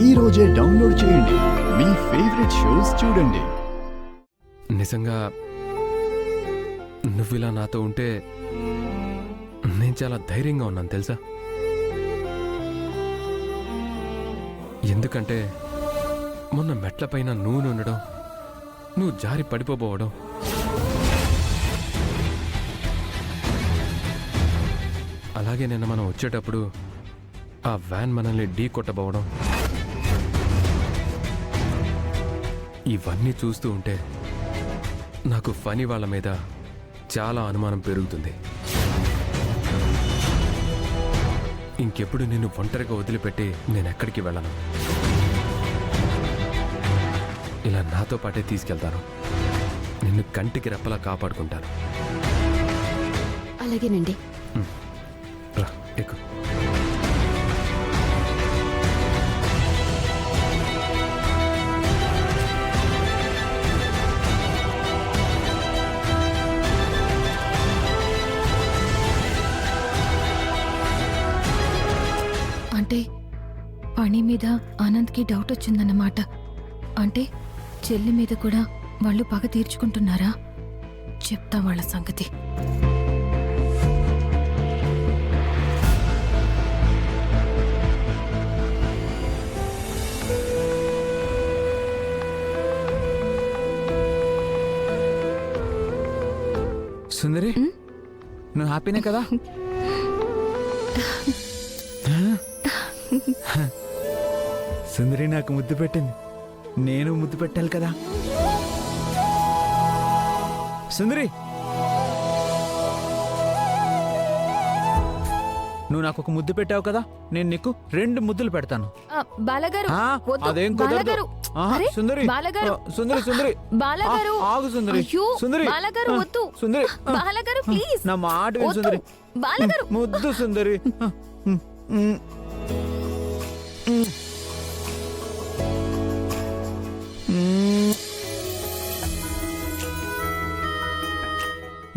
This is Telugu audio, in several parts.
ఈ రోజే డౌన్లోడ్ చేయండి. మీ ఫేవరెట్ షోస్ చూడండి. నిజంగా నువ్వు ఇలా నాతో ఉంటే నేను చాలా ధైర్యంగా ఉన్నాను తెలుసా. ఎందుకంటే మొన్న మెట్లపైన నువ్వు ఉండడం, నువ్వు జారి పడిపోబోవడం, అలాగే నిన్న మనం వచ్చేటప్పుడు ఆ వ్యాన్ మనల్ని ఢీ కొట్టబోవడం, ఇవన్నీ చూస్తూ ఉంటే నాకు ఫనీ వాళ్ళ మీద చాలా అనుమానం పెరుగుతుంది. ఇంకెప్పుడు నిన్ను ఒంటరిగా వదిలిపెట్టి నేను ఎక్కడికి వెళ్ళను. ఇలా నాతో పాటే తీసుకెళ్తాను. నిన్ను కంటికి రెప్పలా కాపాడుకుంటాను. అలాగేనండి. రా ఎక్కు. అంటే పని మీద ఆనంద్కి డౌట్ వచ్చిందన్నమాట. అంటే చెల్లి మీద కూడా వాళ్ళు పగ తీర్చుకుంటున్నారా? చెప్తా వాళ్ళ సంగతి. సుందరి, నువ్వు హ్యాపీనే కదా? సుందరి నాకు ముద్దు పెట్టింది, నేను ముద్దు పెట్టాలి కదా. సుందరి, నువ్వు నాకు ఒక ముద్దు పెట్టావు కదా, నేను నీకు 2 ముద్దులు పెడతాను. బాలగారు, అదేం కుదరదు. సుందరి, సుందరి, సుందరి, ఆగు సుందరి, సుందరి, సుందరి, నా మాట విను సుందరి, ముద్దు సుందరి.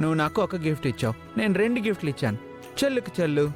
నువ్వు నాకు ఒక గిఫ్ట్ ఇచ్చావు, నేను 2 గిఫ్ట్లు ఇచ్చాను. చెల్లుకి చెల్లు.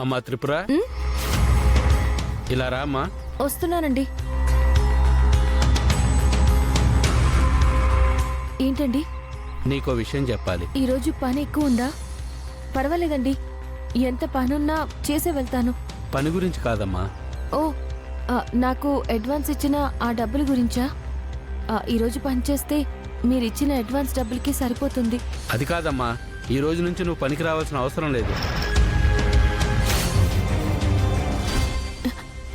అమ్మా త్రిపుర, ఇలా రా అమ్మా. వస్తున్నానండి. ఏంటండి? నీకో విషయం చెప్పాలి. ఈరోజు పని ఎక్కువ ఉందా? పర్వాలేదండి, ఎంత పనున్నా చేసే వెళ్తాను. పని గురించి కాదమ్మా. ఓ, నాకు అడ్వాన్స్ ఇచ్చిన ఆ డబ్బుల గురించా? ఈరోజు పని చేస్తే మీరిచ్చిన అడ్వాన్స్ డబ్బులకి సరిపోతుంది. అది కాదమ్మా, ఈ రోజు నుంచి నువ్వు పనికి రావాల్సిన అవసరం లేదు.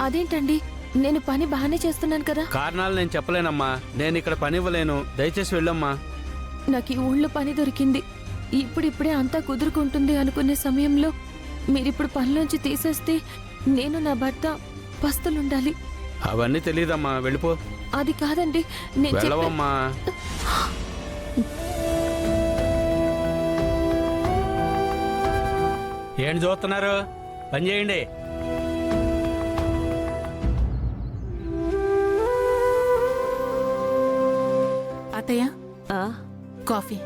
అదేంటండి, నేను పని బాగానే చేస్తున్నాను కదా. కారణాలు నేను చెప్పలేనమ్మా, నేను ఇక్కడ పని ఇవ్వలేను, దయచేసి వెళ్ళమ్మా. నాకు ఈ ఊళ్ళో పని దొరికింది, ఇప్పుడిప్పుడే అంతా కుదురుకుంటుంది అనుకునే సమయంలో మీరిప్పుడు పనిలోంచి తీసేస్తే నేను నా భర్త పస్తులుండాలి. అవన్నీ తెలియదమ్మా, వెళ్ళిపో. అది కాదండి, నేను వెళ్ళవమ్మా. ఏంటి చూస్తున్నారు? పని చేయండి. అత్తయ్య, కాఫీ.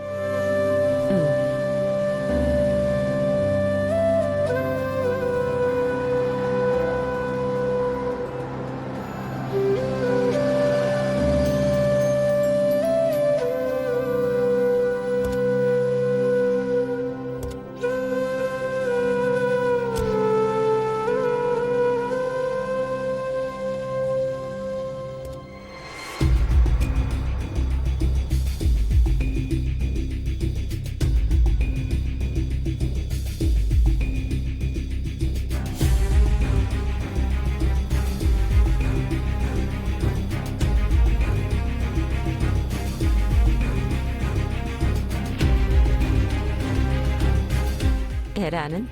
ఎరా ఆనంద్,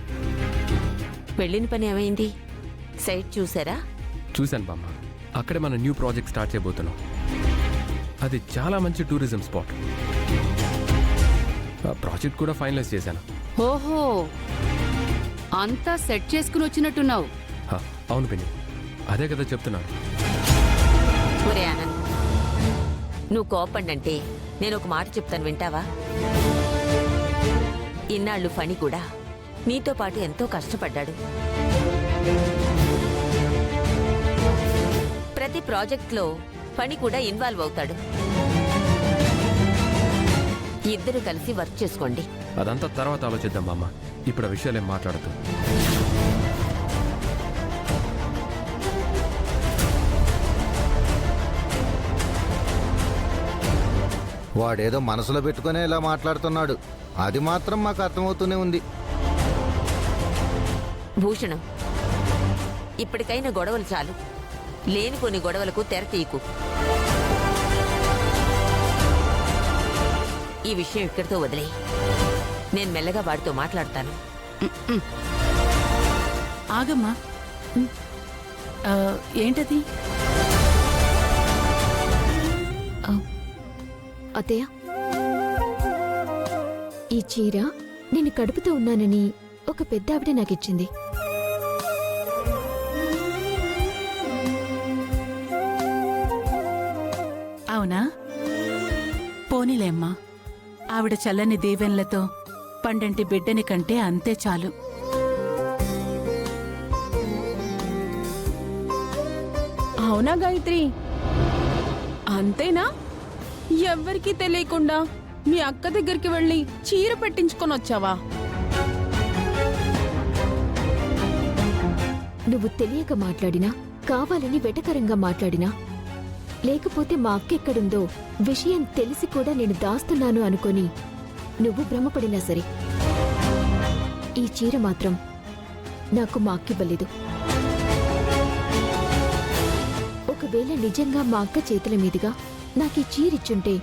వెళ్ళిన పని ఏమైంది? సైట్ చూసారా? చూశాను బామ్మ. అక్కడే మన న్యూ ప్రాజెక్ట్ స్టార్ట్ చేయబోతున్నాం. అది చాలా మంచి టూరిజం స్పాట్. ఆ ప్రాజెక్ట్ కూడా ఫైనలైజ్ చేశాను. ఓహో, అంతా సెట్ చేసుకుని వచ్చినట్టున్నావు. హ, అవును పిన్ని, అదే కదా చెప్తున్నాను. ఒరే ఆనంద్, నువ్వు కోపండంటే నేను ఒక మాట చెప్తాను, వింటావా? ఇన్నాళ్ళు ఫణి కూడా నీతో పాటు ఎంతో కష్టపడ్డాడు. ప్రతి ప్రాజెక్ట్లో ఫణి కూడా ఇన్వాల్వ్ అవుతాడు. ఇద్దరు కలిసి వర్క్ చేసుకోండి. అదంతా తర్వాత ఆలోచిద్దాం బామ్మ. ఇప్పుడు ఆ విషయాలు ఏం మాట్లాడదు. వాడేదో మనసులో పెట్టుకునే ఇలా మాట్లాడుతున్నాడు. అది మాత్రం మాకు అర్థమవుతూనే ఉంది. భూషణం, ఇప్పటికైనా గొడవలు చాలు. లేనిపోని గొడవలకు తెర తీయకు. ఈ విషయం ఇక్కడితో వదిలే. నేను మెల్లగా వాడితో మాట్లాడతాను. ఆగమ్మా. ఏంటది? అత్తయ్య, ఈ చీర నేను కడుపుతో ఉన్నానని ఒక పెద్ద ఆవిడ నాకిచ్చింది. అవునా? పోనీలేమ్మా, ఆవిడ చల్లని దీవెనలతో పండంటి బిడ్డని కంటే అంతే చాలు. అవునా గాయత్రి? అంతేనా? ఎవ్వరికీ తెలియకుండా మీ అక్క దగ్గరికి వెళ్ళి చీర పెట్టించుకొని వచ్చావా? నువ్వు తెలియక మాట్లాడినా, కావాలని వెటకరంగా మాట్లాడినా, లేకపోతే మా అక్క ఎక్కడుందో విషయం తెలిసి కూడా నేను దాస్తున్నాను అనుకొని నువ్వు భ్రమపడినా సరే, ఈ చీర మాత్రం నాకు మా అక్కివ్వలేదు. ఒకవేళ నిజంగా మా అక్క చేతుల మీదుగా నాకు ఈ చీరిచ్చుంటే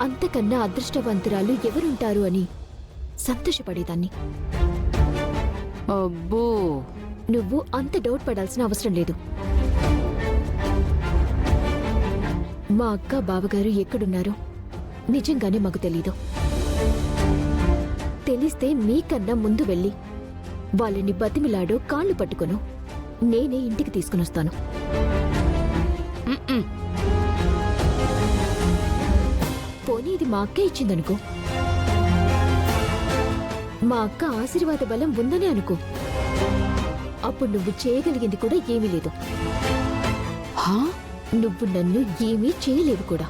అంతకన్నా అదృష్టవంతురాలు ఎవరుంటారు అని సంతోషపడేదాన్ని. అబ్బో, నువ్వు అంత డౌట్ పడాల్సిన అవసరం లేదు. మా అక్క బావగారు ఎక్కడున్నారో నిజంగానే మాకు తెలీదు. తెలిస్తే మీకన్నా ముందు వెళ్ళి వాళ్ళని బతిమిలాడో కాళ్ళు పట్టుకొను నేనే ఇంటికి తీసుకునొస్తాను. పోనీ ఇది మా అక్క ఇచ్చిందనుకో, మా అక్క ఆశీర్వాద బలం ఉందనే అనుకో, అప్పుడు నువ్వు చేయగలిగింది కూడా ఏమీ లేదు. నువ్వు నన్ను ఏమీ చేయలేవు కూడా.